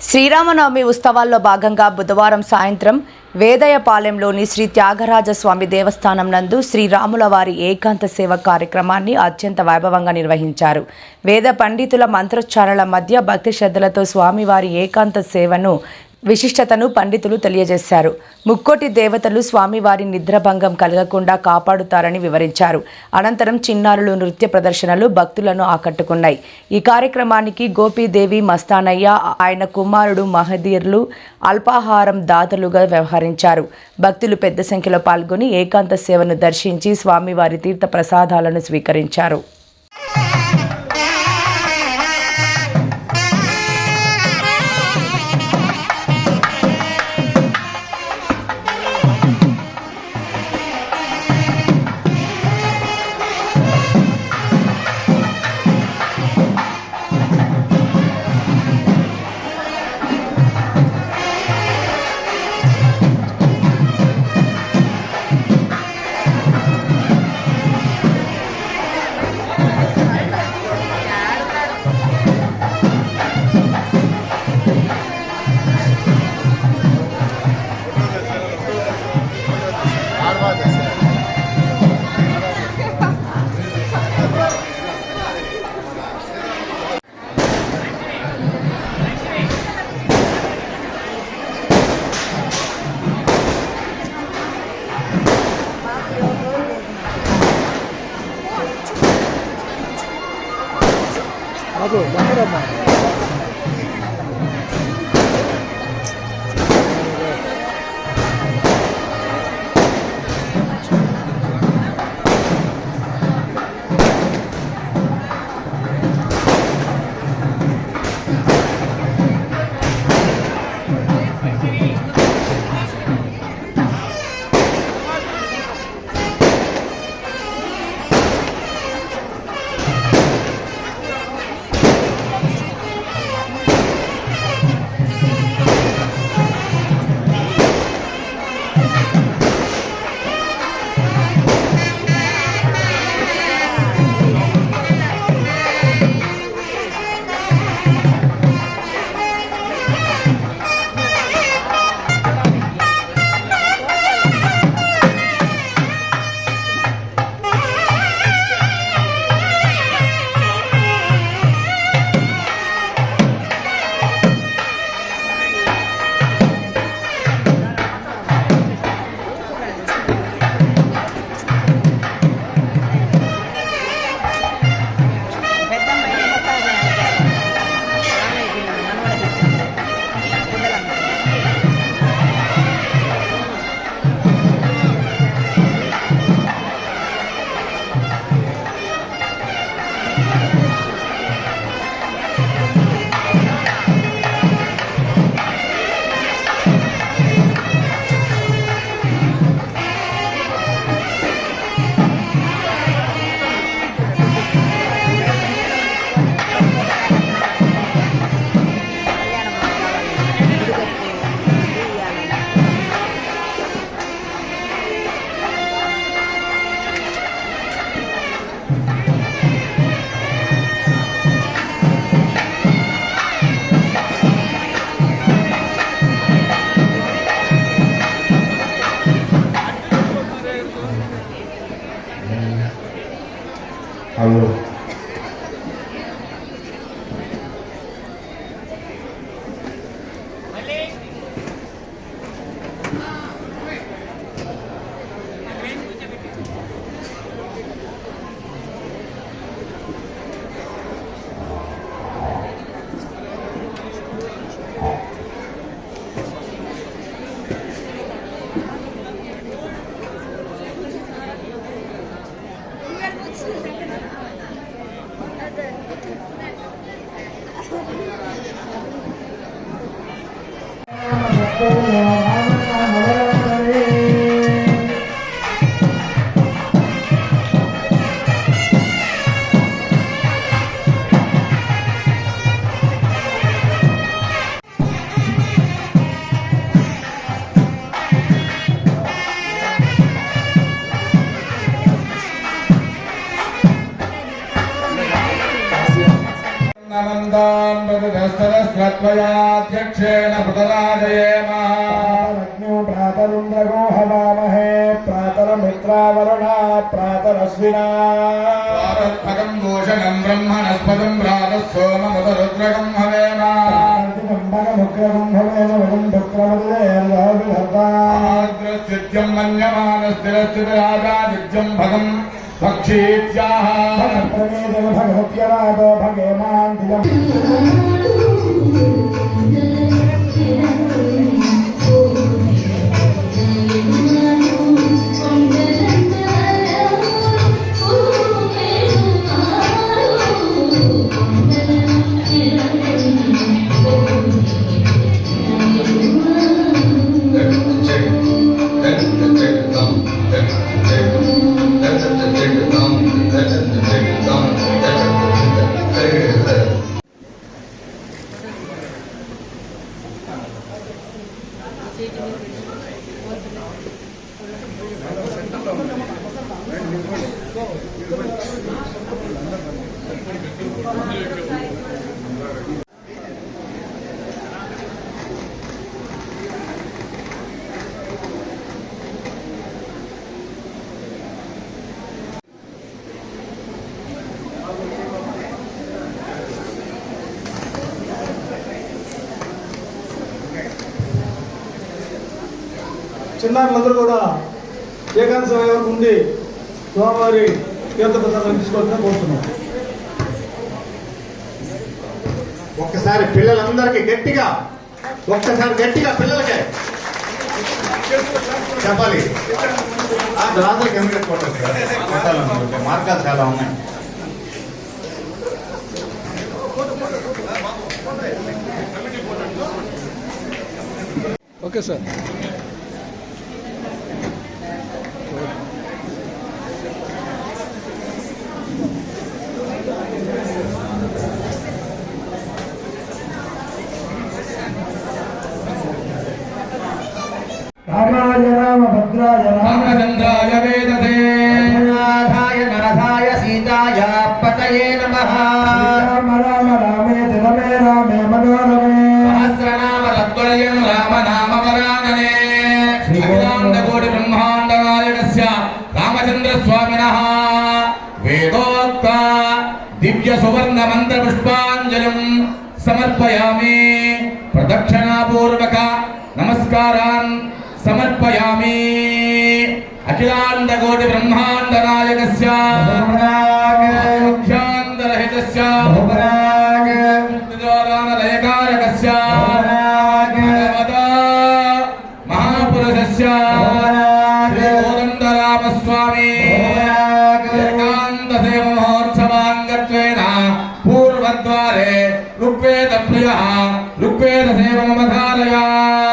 శ్రీరామనవమి ఉత్సవాల్లో భాగంగా బుధవారం సాయంత్రం వేదయపాలెంలోని శ్రీ త్యాగరాజ స్వామి దేవస్థానం నందు శ్రీరాముల వారి ఏకాంత సేవ కార్యక్రమాన్ని అత్యంత వైభవంగా నిర్వహించారు. వేద పండితుల మంత్రోచ్చారణల మధ్య భక్తి శ్రద్ధలతో స్వామివారి ఏకాంత సేవను విశిష్టతను పండితులు తెలియజేశారు. ముక్కోటి దేవతలు స్వామివారి నిద్రభంగం కలగకుండా కాపాడుతారని వివరించారు. అనంతరం చిన్నారులు నృత్య ప్రదర్శనలు భక్తులను ఆకట్టుకున్నాయి. ఈ కార్యక్రమానికి గోపీదేవి మస్తానయ్య, ఆయన కుమారుడు మహదీర్లు అల్పాహారం దాతలుగా వ్యవహరించారు. భక్తులు పెద్ద సంఖ్యలో పాల్గొని ఏకాంత సేవను దర్శించి స్వామివారి తీర్థ ప్రసాదాలను స్వీకరించారు. Aduh, bener apa? Halo. नमन्दां प्रतिदस्तरस्वत्वयाध्यक्षेण पुतराजयेम अग्न्यो प्रातरुन्द्रगो हवामहे प्रातरमित्रावरुणा प्रातरश्विना प्रातःफलं भूषणं ब्रह्मणस्पदं प्रातः सोममुदरुद्रगं हवेम प्रातिकम्बकमुग्रगं हवेन वयं पुत्रमल्लेर्वहविधर्ता आर्द्रस्थित्यं मन्यमानस्थिरस्थितिराजादित्यं भगं भक्षीत्याह भगप्रमेदेव भगवत्यवादो भगेमान्तिलम् చిన్నారులందరూ కూడా ఏకాంత సమయం ఉండి స్వామివారి తీర్థప్రసాదం తీసుకోవాలని కోరుతున్నాం. ఒక్కసారి పిల్లలందరికీ గట్టిగా పిల్లలకే చెప్పాలి. రాత్రికి ఎందుకు కొట్టాలి మార్గాలు చాలా ఉన్నాయి. Okay sir. రామాయ రామభద్రాయ రామచంద్రాయ వేదతే నాథాయ నరసాయ సీతాయ పతయే నమః. రామ రామ రామేతి రమే రామే మనోరమే సహస్రనామ తత్వయం రామనామవరాననే. అఖిలాండకోటి బ్రహ్మాండ నాయకస్య రామచంద్ర స్వామినః వేదోక్త దివ్య సువర్ణ మంత్ర పుష్పాంజలిం సమర్పయామి. ప్రదక్షిణాపూర్వక నమస్కారాన్ సమర్పయామి. అఖిలాండకోటి బ్రహ్మాండ నాయకస్య ముఖ్యాంతరహితస్య లయకారకస్య భగవతా మహాపురుషస్య శ్రీ కోదండరామస్వామి ఏకాంత సేవ మహోత్సవాంగత్వేన పూర్వద్వారే ఋగ్వేద ప్రియ ఋగ్వేద సేవ మమ ధారయాత్.